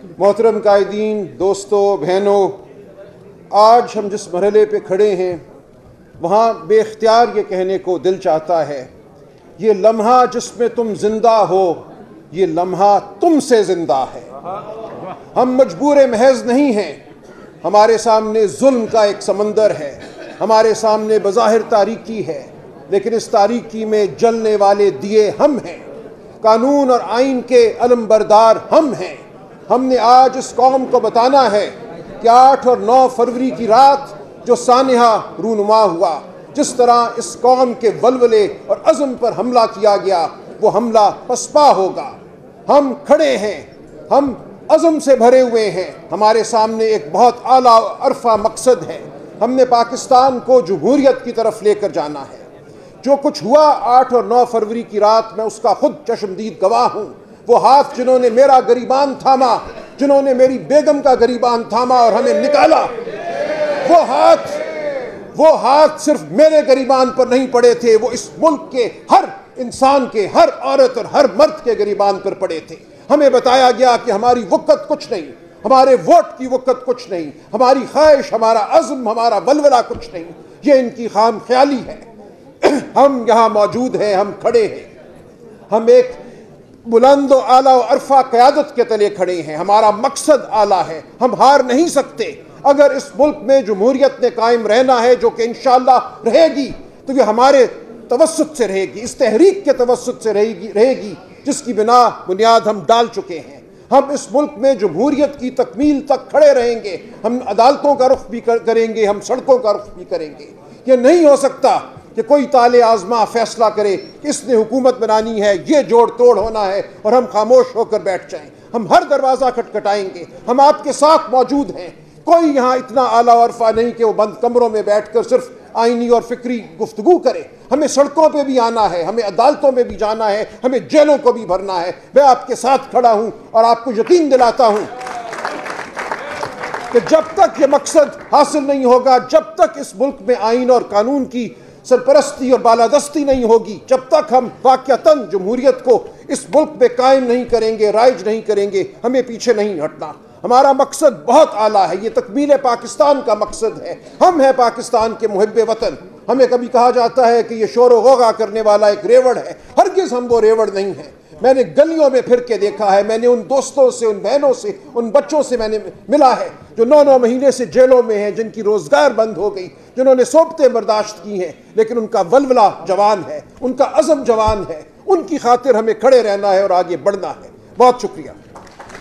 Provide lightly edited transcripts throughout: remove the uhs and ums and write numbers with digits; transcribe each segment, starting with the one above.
محترم قائدین، دوستوں، بہنوں، آج ہم جس مرحلے پہ کھڑے ہیں وہاں بے اختیار یہ کہنے کو دل چاہتا ہے، یہ لمحہ جس میں تم زندہ ہو، یہ لمحہ تم سے زندہ ہے۔ ہم مجبور محض نہیں ہیں، ہمارے سامنے ظلم کا ایک سمندر ہے، ہمارے سامنے بظاہر تاریکی ہے، لیکن اس تاریکی میں جلنے والے دیے ہم ہیں، قانون اور آئین کے علم بردار ہم ہیں۔ ہم نے آج اس قوم کو بتانا ہے کہ 8 اور 9 فروری کی رات جو سانحہ رونما ہوا، جس طرح اس قوم کے ولولے اور عزم پر حملہ کیا گیا، وہ حملہ پسپا ہوگا۔ ہم کھڑے ہیں، ہم عزم سے بھرے ہوئے ہیں، ہمارے سامنے ایک بہت اعلیٰ عرفہ مقصد ہے۔ ہم نے پاکستان کو جمہوریت کی طرف لے کر جانا ہے۔ جو کچھ ہوا 8 اور 9 فروری کی رات، میں اس کا خود چشمدید گواہ ہوں۔ وہ ہاتھ جنہوں نے میرا گریبان تھاما، جنہوں نے میری بیگم کا گریبان تھاما اور ہمیں نکالا، وہ ہاتھ صرف میرے گریبان پر نہیں پڑے تھے، وہ اس ملک کے ہر انسان کے، ہر عورت اور ہر مرد کے گریبان پر پڑے تھے۔ ہمیں بتایا گیا کہ ہماری وقت کچھ نہیں، ہمارے ووٹ کی وقت کچھ نہیں، ہماری خواہش، ہمارا عزم، ہمارا ولولہ کچھ نہیں، یہ ان کی خام خیالی ہے۔ ہم یہاں موجود ہیں، ہم کھڑے ہیں، ہم ایک بلند و اعلیٰ و عرفہ قیادت کے تلے کھڑے ہیں۔ ہمارا مقصد اعلیٰ ہے، ہم ہار نہیں سکتے۔ اگر اس ملک میں جمہوریت نے قائم رہنا ہے، جو کہ انشاءاللہ رہے گی، تو یہ ہمارے توسط سے رہے گی، اس تحریک کے توسط سے رہے گی جس کی بنیاد ہم ڈال چکے ہیں۔ ہم اس ملک میں جمہوریت کی تکمیل تک کھڑے رہیں گے، ہم عدالتوں کا رخ بھی کریں گے، ہم سڑکوں کا رخ بھی کریں گے۔ یہ نہیں ہو سکتا کہ کوئی طالع آزما فیصلہ کرے کہ اس نے حکومت بنانی ہے، یہ جوڑ توڑ ہونا ہے، اور ہم خاموش ہو کر بیٹھ جائیں۔ ہم ہر دروازہ کھٹکھٹائیں گے، ہم آپ کے ساتھ موجود ہیں۔ کوئی یہاں اتنا اعلیٰ عرفہ نہیں کہ وہ بند کمروں میں بیٹھ کر صرف آئینی اور فکری گفتگو کرے۔ ہمیں سڑکوں پہ بھی آنا ہے، ہمیں عدالتوں میں بھی جانا ہے، ہمیں جیلوں کو بھی بھرنا ہے۔ میں آپ کے ساتھ کھڑا ہوں اور آپ کو یقین دلاتا ہوں کہ جب تک یہ مقصد حاصل نہیں ہوگا، جب تک اس ملک میں آئین اور قانون کی سرپرستی اور بالادستی نہیں ہوگی، جب تک ہم واقعتاً جمہوریت کو اس ملک میں قائم نہیں کریں گے، رائج نہیں کریں گے، ہمیں پیچھے نہیں ہٹنا۔ ہمارا مقصد بہت اعلیٰ ہے، یہ تکمیل پاکستان کا مقصد ہے۔ ہم ہیں پاکستان کے محب وطن۔ ہمیں کبھی کہا جاتا ہے کہ یہ شور و غوغا کرنے والا ایک ریوڑ ہے، ہرگز ہم وہ ریوڑ نہیں ہیں۔ میں نے گلیوں میں پھر کے دیکھا ہے، میں نے ان دوستوں سے، ان بہنوں سے، ان بچوں سے میں نے ملا ہے جو 9 مہینے سے جیلوں میں ہیں، جن کی روزگار بند ہو گئی، جنہوں نے صحبتیں برداشت کی ہیں، لیکن ان کا ولولہ جوان ہے، ان کا عزم جوان ہے۔ ان کی خاطر ہمیں کھڑے رہنا ہے اور آگے بڑھنا ہے۔ بہت شکریہ۔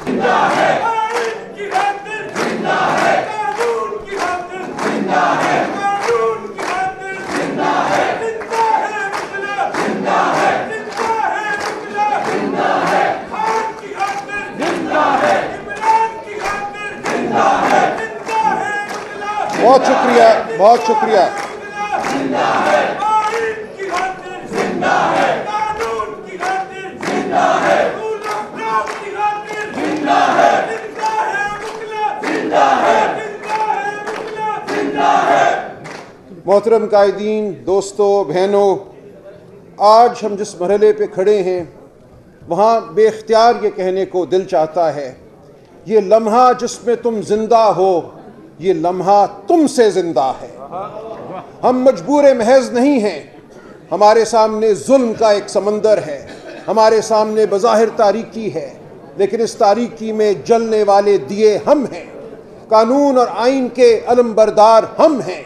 زندہ ہے آئین کی خاطر، زندہ ہے قانون کی خاطر، زندہ ہے قانون کی خاطر، زندہ ہے، زندہ ہے انقلاب، زندہ ہے، زندہ ہے انقلاب، زندہ ہے خان کی خاطر، زندہ ہے عمران کی خاطر، زندہ ہے، زندہ ہے انقلاب۔ بہت شکریہ، بہت شکریہ۔ زندہ ہے آئین کی خاطر، زندہ ہے قانون کی خاطر، زندہ ہے رول آف لا کی خاطر، زندہ ہے، زندہ ہے انقلاب، زندہ ہے، زندہ ہے انقلاب، زندہ ہے۔ محترم قائدین، دوستوں، بہنوں، آج ہم جس مرحلے پہ کھڑے ہیں وہاں بے اختیار یہ کہنے کو دل چاہتا ہے، یہ لمحہ جس میں تم زندہ ہو، یہ لمحہ تم سے زندہ ہے۔ ہم مجبور محض نہیں ہیں، ہمارے سامنے ظلم کا ایک سمندر ہے، ہمارے سامنے بظاہر تاریکی ہے، لیکن اس تاریکی میں جلنے والے دیے ہم ہیں، قانون اور آئین کے علم بردار ہم ہیں۔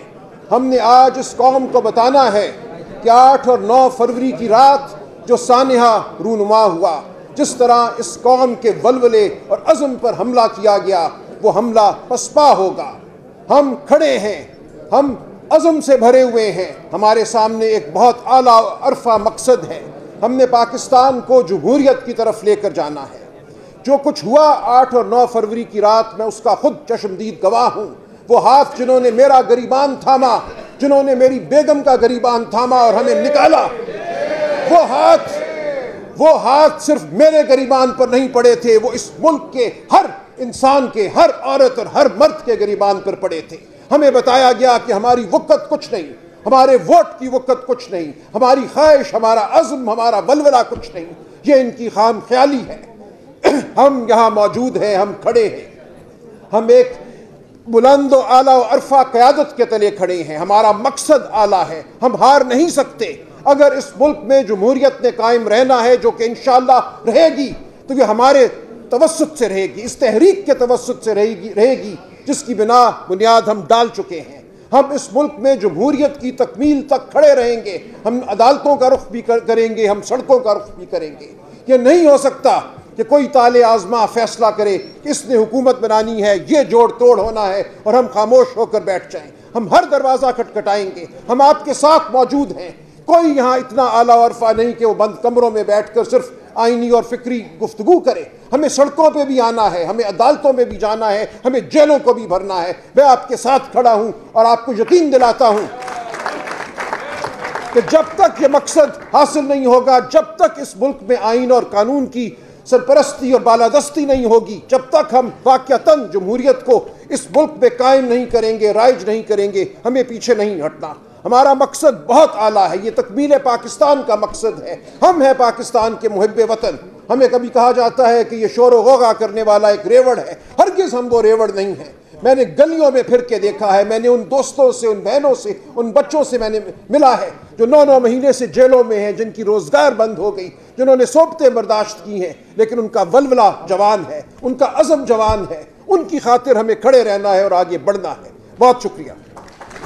ہم نے آج اس قوم کو بتانا ہے کہ 8 اور 9 فروری کی رات جو سانحہ رونما ہوا، جس طرح اس قوم کے ولولے اور عزم پر حملہ کیا گیا، وہ حملہ پسپا ہوگا۔ ہم کھڑے ہیں، ہم عزم سے بھرے ہوئے ہیں، ہمارے سامنے ایک بہت اعلیٰ عرفہ مقصد ہے۔ ہم نے پاکستان کو جمہوریت کی طرف لے کر جانا ہے۔ جو کچھ ہوا 8 اور 9 فروری کی رات، میں اس کا خود چشمدید گواہ ہوں۔ وہ ہاتھ جنہوں نے میرا گریبان تھاما، جنہوں نے میری بیگم کا گریبان تھاما اور ہمیں نکالا، وہ ہاتھ صرف میرے گریبان پر نہیں پڑے تھے، وہ اس ملک کے ہر انسان کے، ہر عورت اور ہر مرد کے گریبان پر پڑے تھے۔ ہمیں بتایا گیا کہ ہماری وقت کچھ نہیں، ہمارے ووٹ کی وقت کچھ نہیں، ہماری خواہش، ہمارا عزم، ہمارا ولولہ کچھ نہیں، یہ ان کی خام خیالی ہے۔ ہم یہاں موجود ہیں، ہم کھڑے ہیں، ہم ایک بلند و اعلیٰ و عرفہ قیادت کے تلے کھڑے ہیں، ہمارا مقصد اعلیٰ ہے، ہم ہار نہیں سکتے۔ اگر اس ملک میں جمہوریت نے قائم رہنا ہے، جو کہ انشاءاللہ رہے گی، تو یہ ہمارے توسط سے رہے گی، اس تحریک کے توسط سے رہے گی جس کی بنیاد ہم ڈال چکے ہیں۔ ہم اس ملک میں جمہوریت کی تکمیل تک کھڑے رہیں گے، ہم عدالتوں کا رخ بھی کریں گے، ہم سڑکوں کا رخ بھی کریں گے۔ یہ نہیں ہو سکتا کہ کوئی طالع آزما فیصلہ کرے کہ اس نے حکومت بنانی ہے، یہ جوڑ توڑ ہونا ہے، اور ہم خاموش ہو کر بیٹھ جائیں۔ ہم ہر دروازہ کھٹکھٹائیں گے، ہم آپ کے ساتھ موجود ہیں۔ کوئی یہاں اتنا اعلیٰ عرفہ نہیں کہ وہ بند کمروں میں بیٹھ کر صرف آئینی اور فکری گفتگو کرے۔ ہمیں سڑکوں پہ بھی آنا ہے، ہمیں عدالتوں میں بھی جانا ہے، ہمیں جیلوں کو بھی بھرنا ہے۔ میں آپ کے ساتھ کھڑا ہوں اور آپ کو یقین دلاتا ہوں کہ جب تک یہ مقصد حاصل نہیں ہوگا، جب تک اس ملک میں آئین اور قانون کی سرپرستی اور بالادستی نہیں ہوگی، جب تک ہم واقعتاً جمہوریت کو اس ملک میں قائم نہیں کریں گے، رائج نہیں کریں گے، ہمیں پیچھے نہیں ہٹنا۔ ہمارا مقصد بہت اعلیٰ ہے، یہ تکمیل پاکستان کا مقصد ہے۔ ہم ہیں پاکستان کے محب وطن۔ ہمیں کبھی کہا جاتا ہے کہ یہ شور و غوغا کرنے والا ایک ریوڑ ہے، ہرگز ہم وہ ریوڑ نہیں ہیں۔ میں نے گلیوں میں پھر کے دیکھا ہے، میں نے ان دوستوں سے، ان بہنوں سے، ان بچوں سے میں نے ملا ہے جو 9 مہینے سے جیلوں میں ہیں، جن کی روزگار بند ہو گئی، جنہوں نے صحبتیں برداشت کی ہیں، لیکن ان کا ولولہ جوان ہے، ان کا عزم جوان ہے۔ ان کی خاطر ہمیں کھڑے رہنا ہے اور آگے بڑھنا ہے۔ بہت شکریہ۔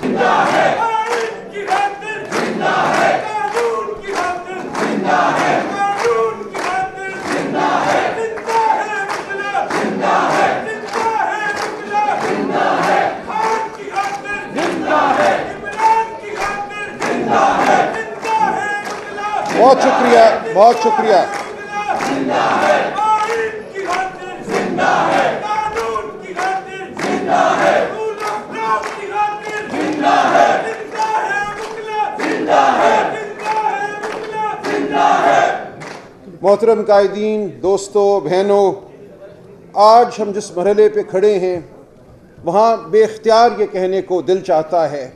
زندہ ہے آئین کی خاطر، زندہ ہے قانون کی خاطر، زندہ ہے قانون کی خاطر، زندہ ہے انقلاب، زندہ ہے انقلاب، زندہ ہے خان کی خاطر، زندہ ہے عمران کی خاطر، زندہ ہے انقلاب۔ بہت شکریہ، بہت شکریہ۔ زندہ ہے آئین کی خاطر، زندہ ہے قانون کی خاطر، زندہ ہے رول آف لا کی خاطر، زندہ ہے انقلاب، زندہ ہے انقلاب، زندہ ہے۔ محترم قائدین، دوستوں، بہنوں، آج ہم جس مرحلے پہ کھڑے ہیں وہاں بے اختیار یہ کہنے کو دل چاہتا ہے،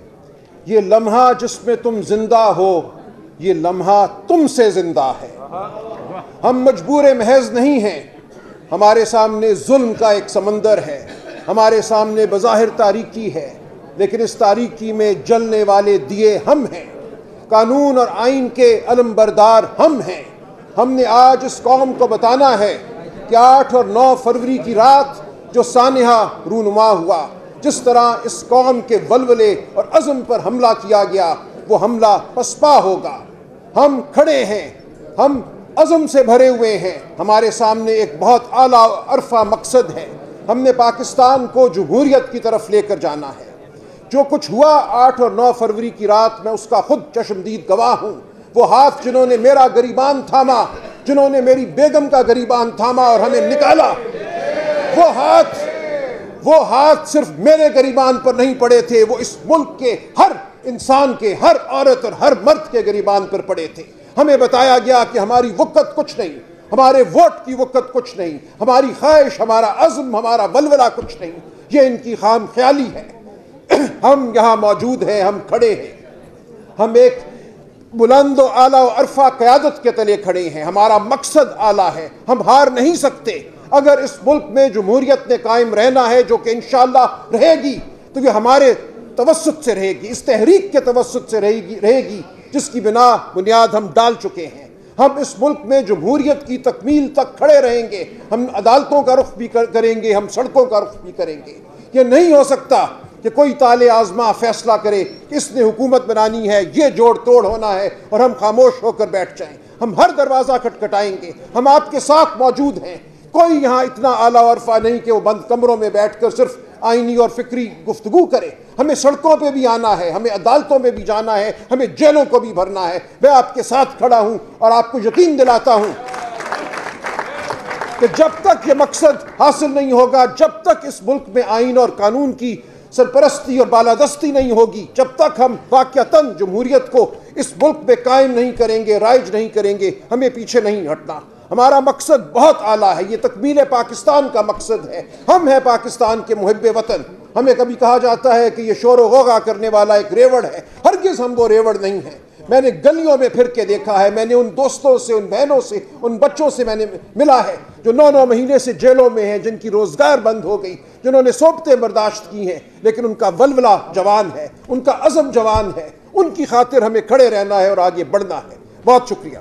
یہ لمحہ جس میں تم زندہ ہو، یہ لمحہ تم سے زندہ ہے۔ ہم مجبور محض نہیں ہیں، ہمارے سامنے ظلم کا ایک سمندر ہے، ہمارے سامنے بظاہر تاریکی ہے، لیکن اس تاریکی میں جلنے والے دیے ہم ہیں، قانون اور آئین کے علم بردار ہم ہیں۔ ہم نے آج اس قوم کو بتانا ہے کہ 8 اور 9 فروری کی رات جو سانحہ رونما ہوا، جس طرح اس قوم کے ولولے اور عزم پر حملہ کیا گیا، وہ حملہ پسپا ہوگا۔ ہم کھڑے ہیں، ہم عزم سے بھرے ہوئے ہیں، ہمارے سامنے ایک بہت اعلیٰ عرفہ مقصد ہے۔ ہم نے پاکستان کو جمہوریت کی طرف لے کر جانا ہے۔ جو کچھ ہوا 8 اور 9 فروری کی رات، میں اس کا خود چشمدید گواہ ہوں۔ وہ ہاتھ جنہوں نے میرا گریبان تھاما، جنہوں نے میری بیگم کا گریبان تھاما اور ہمیں نکالا، وہ ہاتھ صرف میرے گریبان پر نہیں پڑے تھے، وہ اس ملک کے ہر انسان کے، ہر عورت اور ہر مرد کے گریبان پر پڑے تھے۔ ہمیں بتایا گیا کہ ہماری وقت کچھ نہیں، ہمارے ووٹ کی وقت کچھ نہیں، ہماری خواہش، ہمارا عزم، ہمارا ولولہ کچھ نہیں، یہ ان کی خام خیالی ہے۔ ہم یہاں موجود ہیں، ہم کھڑے ہیں، ہم ایک بلند و اعلیٰ و عرفہ قیادت کے تلے کھڑے ہیں، ہمارا مقصد اعلیٰ ہے، ہم ہار نہیں سکتے۔ اگر اس ملک میں جمہوریت نے قائم رہنا ہے، جو کہ انشاءاللہ رہے گی، تو یہ ہمارے توسط سے رہے گی، اس تحریک کے توسط سے رہے گی جس کی بنیاد ہم ڈال چکے ہیں۔ ہم اس ملک میں جمہوریت کی تکمیل تک کھڑے رہیں گے، ہم عدالتوں کا رخ بھی کریں گے، ہم سڑکوں کا رخ بھی کریں گے۔ یہ نہیں ہو سکتا کہ کوئی طالع آزما فیصلہ کرے کہ اس نے حکومت بنانی ہے، یہ جوڑ توڑ ہونا ہے، اور ہم خاموش ہو کر بیٹھ جائیں۔ ہم ہر دروازہ کھٹکھٹائیں گے، ہم آپ کے ساتھ موجود ہیں۔ کوئی یہاں اتنا اعلیٰ عرفہ نہیں کہ وہ بند کمروں میں بیٹھ کر صرف آئینی اور فکری گفتگو کرے۔ ہمیں سڑکوں پہ بھی آنا ہے، ہمیں عدالتوں میں بھی جانا ہے، ہمیں جیلوں کو بھی بھرنا ہے۔ میں آپ کے ساتھ کھڑا ہوں اور آپ کو یقین دلاتا ہوں کہ جب تک یہ مقصد حاصل نہیں ہوگا، جب تک اس ملک میں آئین اور قانون کی سرپرستی اور بالادستی نہیں ہوگی، جب تک ہم واقعتاً جمہوریت کو اس ملک میں قائم نہیں کریں گے، رائج نہیں کریں گے، ہمیں پیچھے نہیں ہٹنا۔ ہمارا مقصد بہت اعلیٰ ہے، یہ تکمیل پاکستان کا مقصد ہے۔ ہم ہیں پاکستان کے محب وطن۔ ہمیں کبھی کہا جاتا ہے کہ یہ شور و غوغا کرنے والا ایک ریوڑ ہے، ہرگز ہم وہ ریوڑ نہیں ہیں۔ میں نے گلیوں میں پھر کے دیکھا ہے، میں نے ان دوستوں سے، ان بہنوں سے، ان بچوں سے میں نے ملا ہے جو 9 مہینے سے جیلوں میں ہیں، جن کی روزگار بند ہو گئی، جنہوں نے صحبتیں برداشت کی ہیں، لیکن ان کا ولولہ جوان ہے، ان کا عزم جوان ہے۔ ان کی خاطر ہمیں کھڑے رہنا ہے اور آگے بڑھنا ہے۔ بہت شکریہ۔